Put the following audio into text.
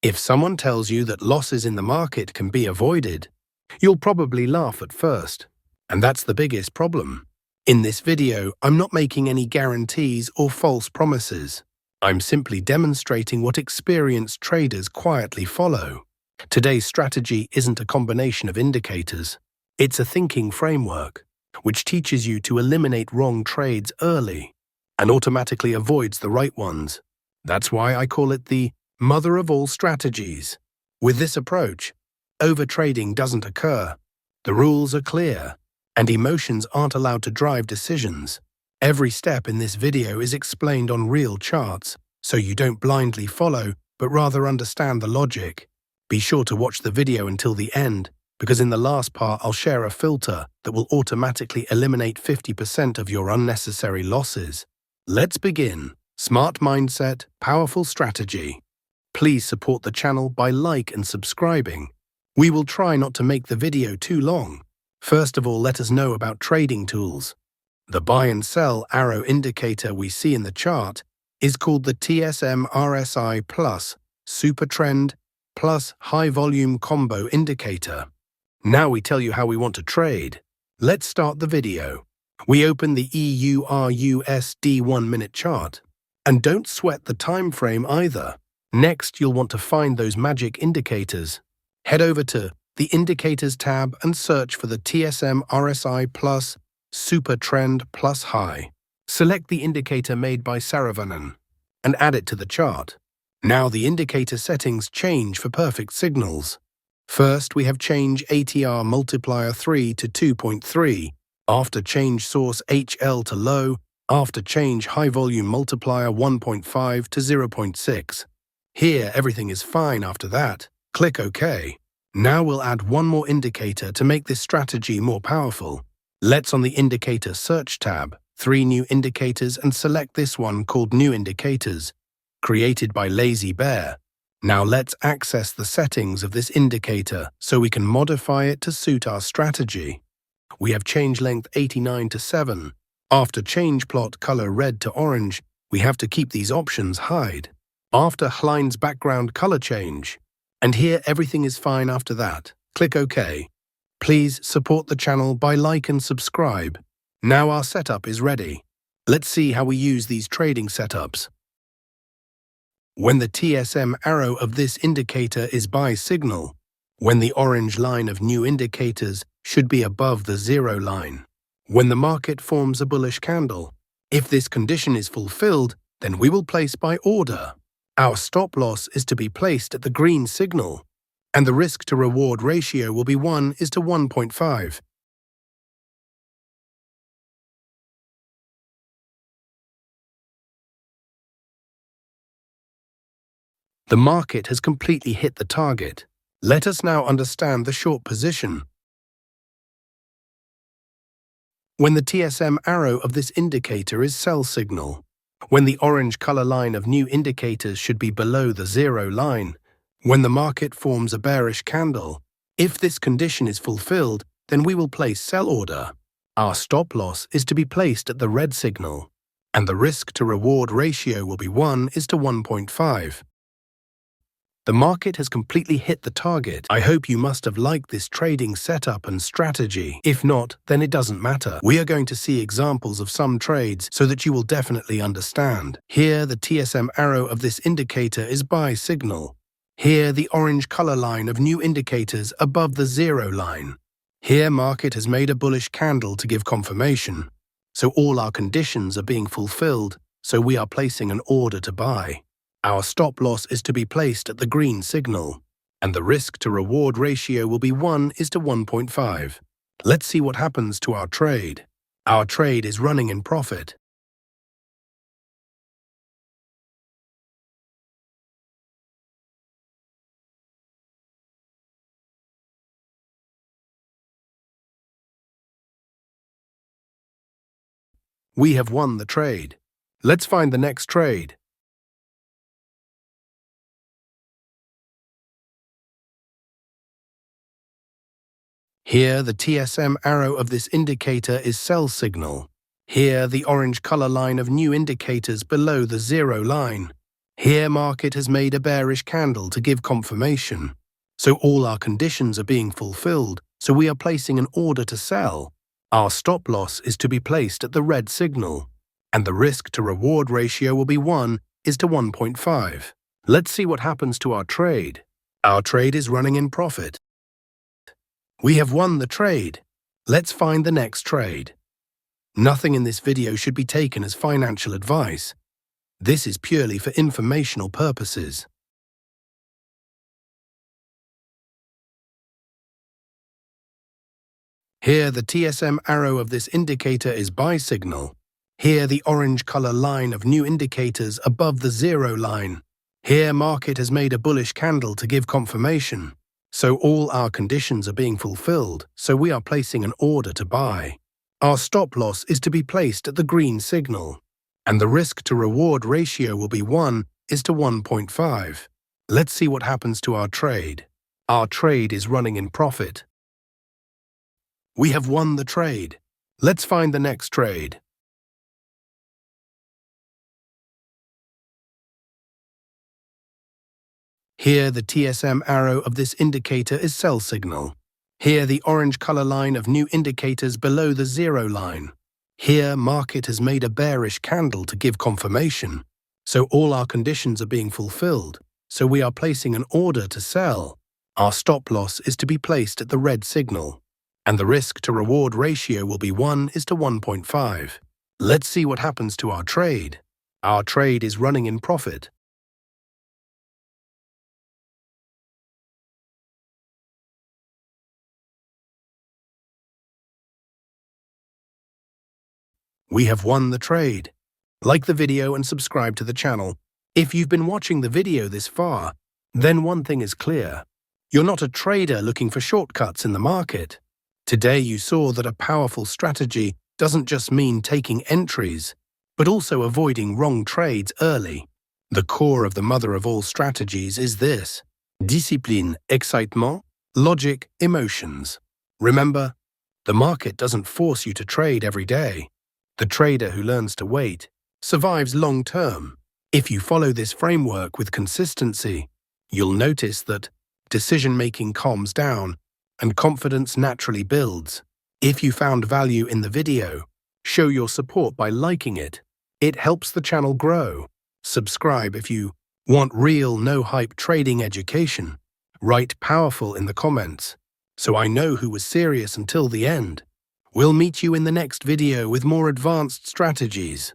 If someone tells you that losses in the market can be avoided, you'll probably laugh at first. And that's the biggest problem. In this video, I'm not making any guarantees or false promises. I'm simply demonstrating what experienced traders quietly follow. Today's strategy isn't a combination of indicators. It's a thinking framework, which teaches you to eliminate wrong trades early and automatically avoids the right ones. That's why I call it the mother of all strategies. With this approach, overtrading doesn't occur. The rules are clear, and emotions aren't allowed to drive decisions. Every step in this video is explained on real charts, so you don't blindly follow, but rather understand the logic. Be sure to watch the video until the end, because in the last part I'll share a filter that will automatically eliminate 50% of your unnecessary losses. Let's begin. Smart mindset, powerful strategy. Please support the channel by like and subscribing. We will try not to make the video too long. First of all, let us know about trading tools. The buy and sell arrow indicator we see in the chart is called the TSM RSI Plus Super Trend Plus High Volume Combo Indicator. Now we tell you how we want to trade. Let's start the video. We open the EURUSD 1-minute chart. And don't sweat the time frame either. Next, you'll want to find those magic indicators. Head over to the Indicators tab and search for the TSM RSI Plus Super Trend Plus High. Select the indicator made by Saravanan and add it to the chart. Now the indicator settings change for perfect signals. First, we have change ATR multiplier 3 to 2.3, after change source HL to low, after change high volume multiplier 1.5 to 0.6. Here, everything is fine after that. Click OK. Now we'll add one more indicator to make this strategy more powerful. Let's on the Indicator Search tab, 3 new indicators and select this one called New Indicators, created by Lazy Bear. Now let's access the settings of this indicator so we can modify it to suit our strategy. We have change length 89 to 7. After change plot color red to orange, we have to keep these options hide. After Hline's background color change. And here everything is fine after that. Click OK. Please support the channel by like and subscribe. Now our setup is ready. Let's see how we use these trading setups. When the TSM arrow of this indicator is buy signal, when the orange line of new indicators should be above the 0 line, when the market forms a bullish candle. If this condition is fulfilled, then we will place buy order. Our stop loss is to be placed at the green signal, and the risk-to-reward ratio will be 1:1.5. The market has completely hit the target. Let us now understand the short position. When the TSM arrow of this indicator is sell signal, when the orange color line of new indicators should be below the 0 line, when the market forms a bearish candle, if this condition is fulfilled, then we will place sell order. Our stop loss is to be placed at the red signal, and the risk-to-reward ratio will be 1:1.5. The market has completely hit the target. I hope you must have liked this trading setup and strategy. If not, then it doesn't matter. We are going to see examples of some trades so that you will definitely understand. Here, the TSM arrow of this indicator is buy signal. Here, the orange color line of new indicators above the 0 line. Here, market has made a bullish candle to give confirmation. So all our conditions are being fulfilled, so we are placing an order to buy. Our stop loss is to be placed at the green signal, and the risk-to-reward ratio will be 1:1.5. Let's see what happens to our trade. Our trade is running in profit. We have won the trade. Let's find the next trade. Here, the TSM arrow of this indicator is sell signal. Here, the orange color line of new indicators below the 0 line. Here, market has made a bearish candle to give confirmation. So all our conditions are being fulfilled, so we are placing an order to sell. Our stop loss is to be placed at the red signal, and the risk to reward ratio will be 1:1.5. Let's see what happens to our trade. Our trade is running in profit. We have won the trade. Let's find the next trade. Nothing in this video should be taken as financial advice. This is purely for informational purposes. Here, the TSM arrow of this indicator is buy signal. Here, the orange color line of new indicators above the zero line. Here, market has made a bullish candle to give confirmation. So all our conditions are being fulfilled, so we are placing an order to buy. Our stop loss is to be placed at the green signal, and the risk to reward ratio will be 1:1.5. Let's see what happens to our trade. Our trade is running in profit. We have won the trade. Let's find the next trade. Here, the TSM arrow of this indicator is sell signal. Here, the orange color line of new indicators below the zero line. Here, market has made a bearish candle to give confirmation. So all our conditions are being fulfilled, so we are placing an order to sell. Our stop loss is to be placed at the red signal, and the risk to reward ratio will be 1:1.5. Let's see what happens to our trade. Our trade is running in profit. We have won the trade. Like the video and subscribe to the channel. If you've been watching the video this far, then one thing is clear. You're not a trader looking for shortcuts in the market. Today you saw that a powerful strategy doesn't just mean taking entries, but also avoiding wrong trades early. The core of the mother of all strategies is this: discipline, excitement, logic, emotions. Remember, the market doesn't force you to trade every day. The trader who learns to wait survives long term. If you follow this framework with consistency, you'll notice that decision-making calms down and confidence naturally builds. If you found value in the video, show your support by liking it. It helps the channel grow. Subscribe if you want real, no-hype trading education. Write powerful in the comments, so I know who was serious until the end. We'll meet you in the next video with more advanced strategies.